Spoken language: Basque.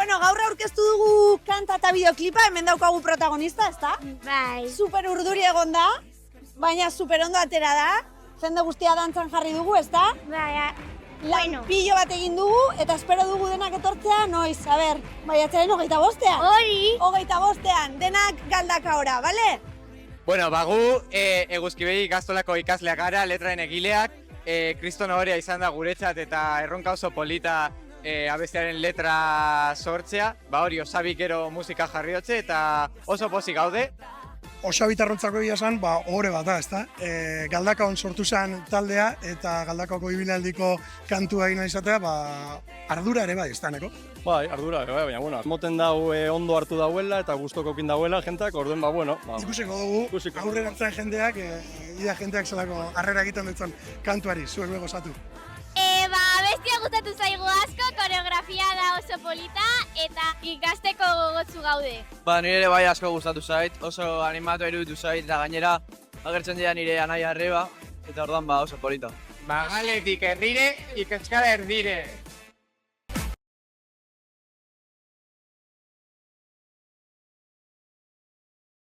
Bueno, gaur aurkeztu dugu kanta eta bideoklipa, hemen daukagu protagonista, ezta? Bai. Super urduri egon da, baina super ondo atera da. Jende guztia dantzan jarri dugu, ezta? Bai, Lan pilo bat egin dugu, eta espero dugu denak etortzea, noiz, a ber, baiatzaren 25ean. Hori. 25ean, denak galdaka ora, bale? Bueno, bagu, Eguzkibegi ikastolako ikasleak gara, letraen egileak, Kriston Ohorea izan da guretzat eta erronka oso polita abestiaren letra sortzea. Ba hori, Osabik gero musika jarriotze eta oso pozik gaude. Osabit arrontzako egia esan, ohore bat da, ezta? Galdakaon sortu zen taldea eta Galdakaoko ibilaldi kantua egin izatea, ardura ere bai, ezta, neko? Bai, ardura, baina, bueno, moten dau ondo hartu dauela eta gustokokin dauela jentak, orduen, bueno. Ikusiko dugu, aurrera hartzen jendeak, ida jendeak zelako harrera egiten dutzen kantuari, zuek bego zatu. Bestia gustatu zaigu asko, koreografia da oso polita eta ikasteko gogotsu gaude. Nire bai asko gustatu zait, oso animatu iruditu zait eta gainera agertzen dira nire anaia arreba eta orduan oso polita. Magaletik erdire, ikaskara erdire.